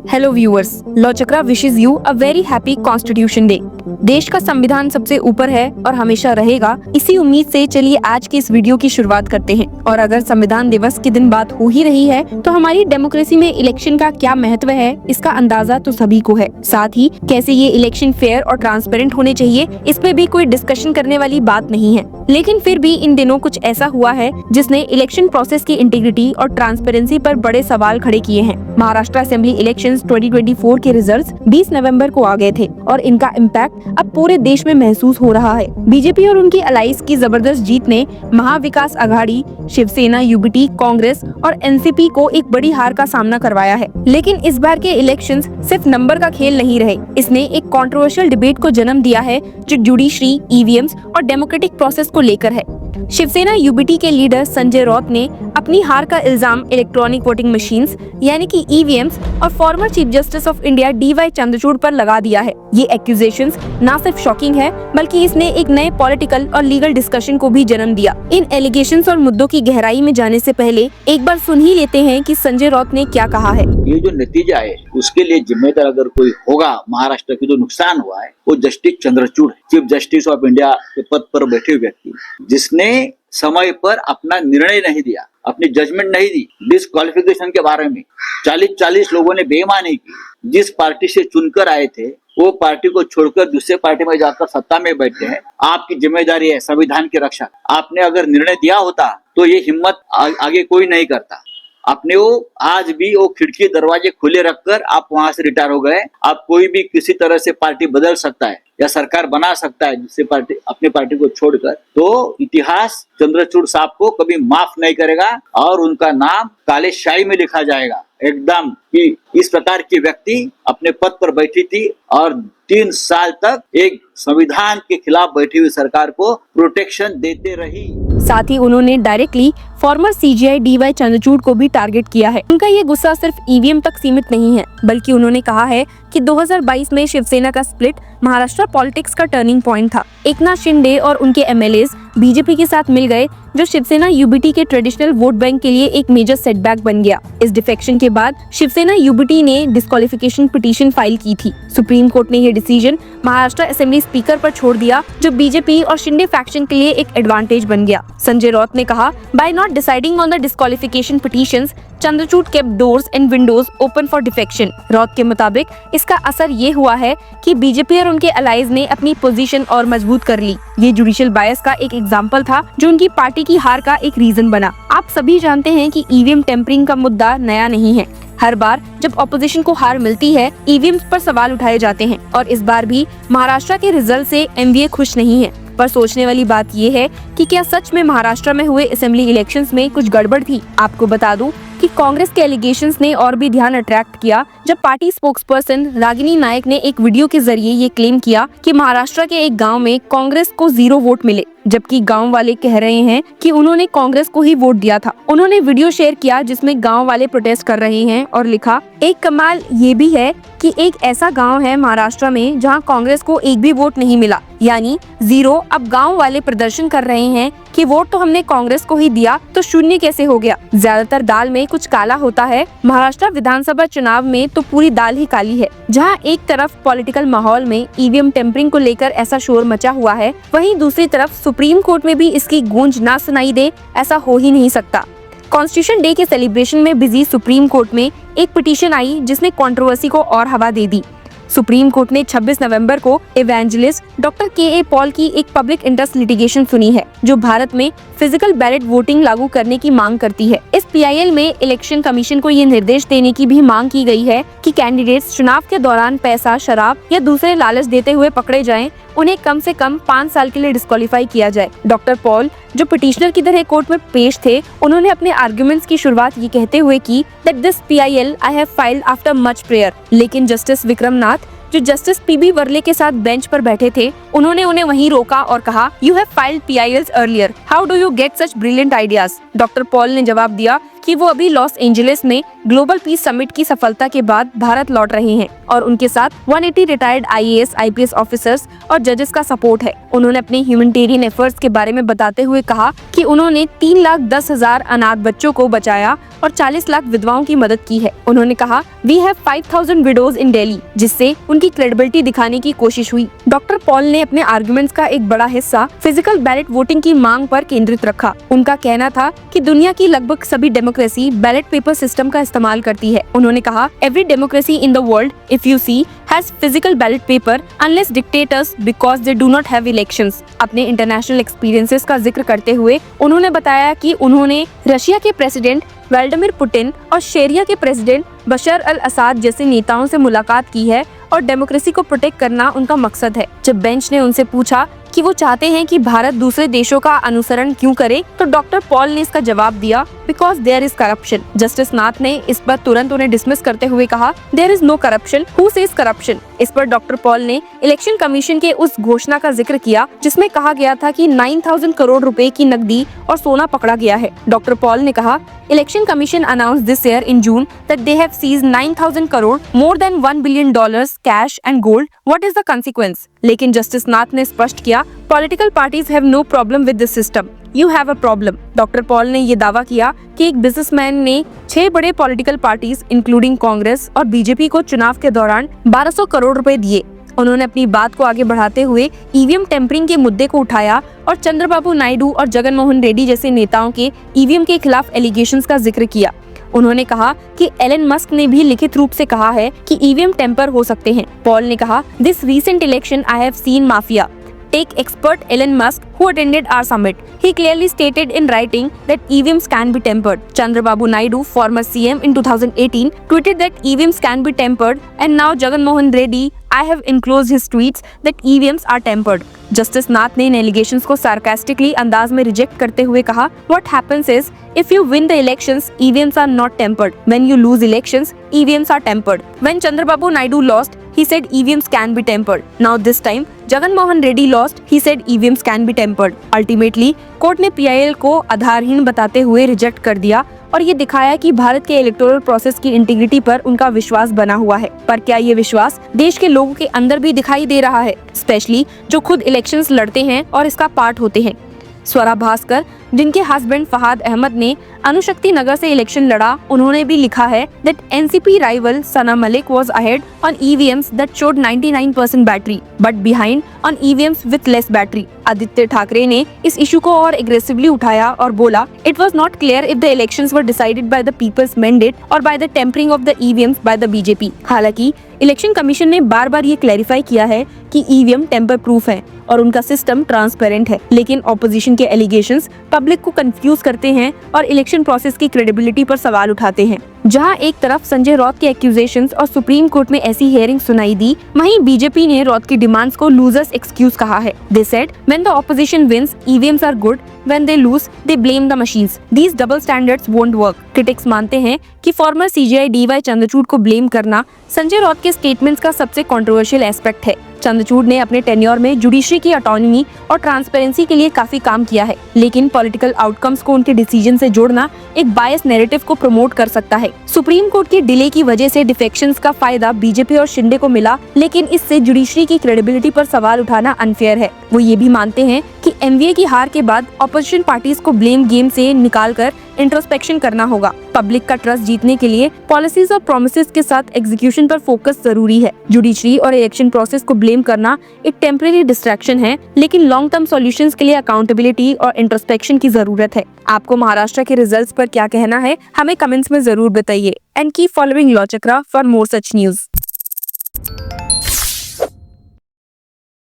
Hello viewers, law chakra wishes you a very happy constitution day. देश का संविधान सबसे ऊपर है और हमेशा रहेगा। इसी उम्मीद से चलिए आज की इस वीडियो की शुरुआत करते हैं। और अगर संविधान दिवस के दिन बात हो ही रही है तो हमारी डेमोक्रेसी में इलेक्शन का क्या महत्व है, इसका अंदाजा तो सभी को है। साथ ही कैसे ये इलेक्शन फेयर और ट्रांसपेरेंट होने चाहिए, इस पे भी कोई डिस्कशन करने वाली बात नहीं है। लेकिन फिर भी इन दिनों कुछ ऐसा हुआ है जिसने इलेक्शन प्रोसेस की इंटीग्रिटी और ट्रांसपेरेंसी पर बड़े सवाल खड़े किए हैं। महाराष्ट्र असेंबली इलेक्शंस 2024 के रिजल्ट्स 20 नवंबर को आ गए थे और इनका इम्पैक्ट अब पूरे देश में महसूस हो रहा है। बीजेपी और उनकी अलाइंस की जबरदस्त जीत ने महाविकास आघाड़ी, शिवसेना, यूबीटी, कांग्रेस और एनसीपी को एक बड़ी हार का सामना करवाया है। लेकिन इस बार के इलेक्शंस सिर्फ नंबर का खेल नहीं रहे। इसने एक कंट्रोवर्शियल डिबेट को जन्म दिया है जो जुडिशरी, ईवीएम्स और डेमोक्रेटिक प्रोसेस को लेकर है। शिवसेना यूबीटी के लीडर संजय राउत ने अपनी हार का इल्जाम इलेक्ट्रॉनिक वोटिंग मशीन्स यानी कि ईवीएम्स और former chief justice of India DY Chandrachud पर लगा दिया है। ये एक्यूजेशंस ना सिर्फ शॉकिंग है बल्कि इसने एक नए पॉलिटिकल और लीगल डिस्कशन को भी जन्म दिया। इन एलिगेशंस और मुद्दों की गहराई में जाने से पहले एक बार सुन ही लेते हैं कि संजय राउत ने क्या कहा है। ये जो नतीजा है उसके लिए जिम्मेदार अगर कोई होगा महाराष्ट्र की जो नुकसान हुआ है वो जस्टिस चंद्रचूड़ है, चीफ जस्टिस ऑफ इंडिया के पद पर बैठे व्यक्ति जिसने समय पर अपना निर्णय नहीं दिया, अपनी जजमेंट नहीं दी। डिस्क्वालिफिकेशन के बारे में 40 लोगों ने बेईमानी की। जिस पार्टी से चुनकर आए थे वो पार्टी को छोड़कर दूसरे पार्टी में जाकर सत्ता में बैठे हैं। आपकी जिम्मेदारी है संविधान की रक्षा। आपने अगर निर्णय दिया होता तो ये हिम्मत आगे कोई नहीं करता। अपने वो आज भी वो खिड़की दरवाजे खुले रखकर आप वहां से रिटायर हो गए। आप कोई भी किसी तरह से पार्टी बदल सकता है या सरकार बना सकता है जिससे पार्टी अपनी पार्टी को छोड़कर, तो इतिहास चंद्रचूड़ साहब को कभी माफ नहीं करेगा और उनका नाम काले शाही में लिखा जाएगा एकदम कि इस प्रकार की व्यक्ति अपने पद पर बैठी थी और 3 साल तक एक संविधान के खिलाफ बैठी हुई सरकार को प्रोटेक्शन देते रही। साथ ही उन्होंने directly farmer CGI D Y Chandrachud को भी टारगेट किया है। उनका ये गुस्सा सिर्फ ईवीएम तक सीमित नहीं है बल्कि उन्होंने कहा है कि 2022 में शिवसेना का स्प्लिट महाराष्ट्र पॉलिटिक्स का टर्निंग पॉइंट था। एकनाथ शिंदे और उनके एमएलएज बीजेपी के साथ मिल गए जो शिवसेना यूबीटी के ट्रेडिशनल वोट बैंक के लिए एक मेजर सेटबैक बन गया। इस डिफेक्शन के बाद शिवसेना यूबीटी ने डिस्क्वालिफिकेशन पिटीशन फाइल की थी। सुप्रीम कोर्ट ने यह डिसीजन महाराष्ट्र असेंबली स्पीकर पर छोड़ दिया जो बीजेपी और शिंदे फैक्शन के लिए एक एडवांटेज बन गया। संजय राउत ने कहा, by not deciding on the disqualification petitions, Chandrachud kept doors and windows open for defection. Raut के मुताबिक इसका असर ये हुआ है कि बीजेपी और उनके अलाइज ने अपनी पोजीशन और मजबूत कर ली। ये जुडिशियल बायस का एक एग्जांपल था जो उनकी पार्टी की हार का एक रीजन बना। आप सभी जानते हैं कि ईवीएम टेम्परिंग का मुद्दा नया नहीं है। हर बार जब ऑपोजिशन को हार मिलती है ईवीएम्स पर सवाल उठाए जाते हैं और इस बार भी महाराष्ट्र के रिजल्ट से एमवीए खुश नहीं है। पर सोचने वाली बात ये है कि क्या सच में महाराष्ट्र में हुए असेंबली इलेक्शंस में कुछ गड़बड़ थी। आपको बता दूं कि कांग्रेस के एलिगेशंस ने और भी ध्यान अट्रैक्ट किया जब पार्टी स्पोक्सपर्सन रागिनी नायक ने एक वीडियो के जरिए ये क्लेम किया कि महाराष्ट्र के एक गांव में कांग्रेस को 0 वोट मिले, जबकि गांव वाले कह रहे हैं कि उन्होंने कांग्रेस को ही वोट दिया था। उन्होंने वीडियो शेयर किया जिसमें गांव वाले प्रोटेस्ट कर रहे हैं और लिखा, एक कमाल ये भी है कि एक ऐसा गांव है महाराष्ट्र में जहां कांग्रेस को एक भी वोट नहीं मिला, यानी 0। अब गांव वाले प्रदर्शन कर रहे हैं कि वोट तो हमने कांग्रेस को ही दिया तो 0 कैसे हो गया। ज्यादातर दाल में कुछ काला होता है। महाराष्ट्र विधानसभा चुनाव में तो पूरी दाल ही काली है। जहां एक तरफ पॉलिटिकल माहौल में ईवीएम टेम्परिंग को लेकर ऐसा शोर मचा हुआ है, वहीं दूसरी तरफ सुप्रीम कोर्ट में भी इसकी गूंज ना सुनाई दे, ऐसा हो ही नहीं सकता। कॉन्स्टिट्यूशन डे के सेलिब्रेशन में बिजी सुप्रीम कोर्ट में एक पिटीशन आई जिसने कंट्रोवर्सी को और हवा दे दी। सुप्रीम कोर्ट ने 26 नवंबर को इवेंजलिस्ट डॉक्टर के पॉल की एक पब्लिक इंटरेस्ट लिटिगेशन सुनी है जो भारत में फिजिकल बैलेट वोटिंग लागू करने की मांग करती है। इस पीआईएल में इलेक्शन कमीशन को ये निर्देश देने की भी मांग की गई है कि कैंडिडेट्स चुनाव के दौरान पैसा, शराब या दूसरे लालच देते हुए पकड़े जाएं, उन्हें कम से कम 5 साल के लिए डिस्क्वालीफाई किया जाए। डॉक्टर पॉल जो पिटिशनर की तरह कोर्ट में पेश थे, उन्होंने अपने आर्गुमेंट्स की शुरुआत ये कहते हुए की that this PIL I have filed after much prayer. लेकिन जस्टिस विक्रम नाथ जो जस्टिस पीबी वर्ले के साथ बेंच पर बैठे थे, उन्होंने उन्हें वहीं रोका और कहा, you have filed PILs earlier, how do you get such brilliant ideas. Doctor Paul ने जवाब दिया कि वो अभी लॉस एंजलिस में ग्लोबल पीस समिट की सफलता के बाद भारत लौट रहे हैं और उनके साथ 180 रिटायर्ड IAS, IPS ऑफिसर्स और जजेस का सपोर्ट है। उन्होंने अपने ह्यूमैनिटेरियन एफर्ट्स के बारे में बताते हुए कहा कि उन्होंने 3,10,000 अनाथ बच्चों को बचाया और 40 लाख विधवाओं की मदद की है। उन्होंने कहा, वी हैव 5,000 विडोज इन दिल्ली, जिससे उनकी क्रेडिबिलिटी दिखाने की कोशिश हुई। डॉक्टर पॉल ने अपने आर्गुमेंट्स का एक बड़ा हिस्सा फिजिकल बैलेट वोटिंग की मांग पर केंद्रित रखा। उनका कहना था कि दुनिया की लगभग सभी डेमोक्रेसी बैलेट पेपर सिस्टम का इस्तेमाल करती है। उन्होंने कहा, every democracy in the world if you see has physical ballot paper unless dictators because they do not have elections. अपने इंटरनेशनल एक्सपीरियंसेस का जिक्र करते हुए उन्होंने बताया कि उन्होंने रशिया के प्रेसिडेंट व्लादिमीर पुतिन और सीरिया के प्रेसिडेंट बशर अल असाद जैसे नेताओं से मुलाकात की है और डेमोक्रेसी को प्रोटेक्ट करना उनका मकसद है। जब बेंच ने उनसे पूछा कि वो चाहते हैं कि भारत दूसरे देशों का अनुसरण क्यों करे, तो डॉक्टर पॉल ने इसका जवाब दिया, because there is corruption. Justice Nath ने इस पर तुरंत उन्हें डिसमिस करते हुए कहा, there is no corruption, who says corruption. इस पर डॉक्टर पॉल ने इलेक्शन कमीशन के उस घोषणा का जिक्र किया जिसमें कहा गया था कि 9,000 करोड़ रुपए की नकदी और सोना पकड़ा गया है। डॉक्टर पॉल ने कहा, election commission announced this year in June that they have seized 9,000 crore, more than $1 billion cash and gold. What is the consequence? लेकिन जस्टिस नाथ ने स्पष्ट किया, political parties have no problem with this system, you have a problem. Doctor Paul ने ये दावा किया कि एक बिजनेसमैन ने 6 बड़े पॉलिटिकल पार्टीज इंक्लूडिंग कांग्रेस और बीजेपी को चुनाव के दौरान 1200 करोड़ रुपए दिए। उन्होंने अपनी बात को आगे बढ़ाते हुए ईवीएम टेम्परिंग के मुद्दे को उठाया और चंद्रबाबू नायडू और जगन मोहन रेड्डी जैसे नेताओं के ईवीएम के खिलाफ एलिगेशंस का जिक्र किया। उन्होंने कहा कि एलन मस्क ने भी लिखित रूप से कहा है कि ईवीएम टेम्पर हो सकते हैं। पॉल ने कहा, this recent election I have seen mafia. Take expert Elon Musk, who attended our summit. He clearly stated in writing that EVMs can be tempered. Chandrababu Naidu, former CM in 2018, tweeted that EVMs can be tempered, and now Jagan Mohan Reddy, I have enclosed his tweets that EVMs are tempered. Justice Nath ने इन allegations को sarcastically अंदाज में reject करते हुए कहा, What happens is, if you win the elections, EVMs are not tempered. When you lose elections, EVMs are tempered. When Chandrababu Naidu lost, he said EVMs can be tempered. Now this time, Jagan Mohan Reddy lost, he said EVMs can be tempered. Ultimately, court ने PIL को आधारहीन बताते हुए reject कर दिया और ये दिखाया कि भारत के इलेक्टोरल प्रोसेस की इंटीग्रिटी पर उनका विश्वास बना हुआ है। पर क्या ये विश्वास देश के लोगों के अंदर भी दिखाई दे रहा है, स्पेशली जो खुद इलेक्शंस लड़ते हैं और इसका पार्ट होते हैं। स्वरा भास्कर, जिनके हस्बैंड फहाद अहमद ने अनुशक्ति नगर से इलेक्शन लड़ा, उन्होंने भी लिखा है that NCP rival Sana Malik was ahead on EVMs that showed 99% battery, but behind on EVMs with less battery. Aditya Thackeray ने इस इशू को और एग्रेसिवली उठाया और बोला, it was not clear if the elections were decided by the people's mandate or by the tampering of the EVMs by the BJP. हालांकि election commission ने बार बार ये क्लैरिफाई किया है कि ईवीएम टेम्पर प्रूफ है और उनका सिस्टम ट्रांसपेरेंट है, लेकिन ऑपोजिशन के एलिगेशंस पब्लिक को कंफ्यूज करते हैं और इलेक्शन प्रोसेस की क्रेडिबिलिटी पर सवाल उठाते हैं। जहां एक तरफ संजय रॉत के एक्यूजेशंस और सुप्रीम कोर्ट में ऐसी हियरिंग सुनाई दी, वहीं बीजेपी ने रॉत की डिमांड्स को लूजर्स एक्सक्यूज कहा है। They said when the opposition wins, EVMs are good, when they lose, they blame the machines. These double standards won't work. Critics मानते हैं कि फॉर्मर CJI DY चंद्रचूड़ को ब्लेम करना संजय रॉत के स्टेटमेंट्स का सबसे कंट्रोवर्शियल एस्पेक्ट है। चंद्रचूड़ ने अपने टेन्योर में जुडिशरी की ऑटोनॉमी और ट्रांसपेरेंसी के लिए काफी काम किया है, लेकिन पॉलिटिकल आउटकम्स को उनके डिसीजन से जोड़ना एक बायस नैरेटिव को प्रमोट कर सकता है। सुप्रीम कोर्ट के डिले की वजह से डिफेक्शंस का फायदा बीजेपी और शिंदे को मिला, लेकिन इससे जुडिशरी की क्रेडिबिलिटी पर सवाल उठाना अनफेयर है। वो ये भी मानते हैं कि MVA की हार के बाद ऑपोजिशन पार्टीज को ब्लेम गेम से निकालकर इंट्रोस्पेक्शन करना होगा। पब्लिक का ट्रस्ट जीतने के लिए पॉलिसीज और प्रोमिसेस के साथ एग्जीक्यूशन पर फोकस जरूरी है। जुडिशरी और इलेक्शन प्रोसेस को ब्लेम करना एक टेम्परेरी डिस्ट्रैक्शन है, लेकिन लॉन्ग टर्म सॉल्यूशंस के लिए अकाउंटेबिलिटी और इंट्रोस्पेक्शन की जरूरत है। आपको महाराष्ट्र के रिजल्ट्स पर क्या कहना है, हमें कमेंट्स में जरूर बताइए। And keep following law chakra for more such news.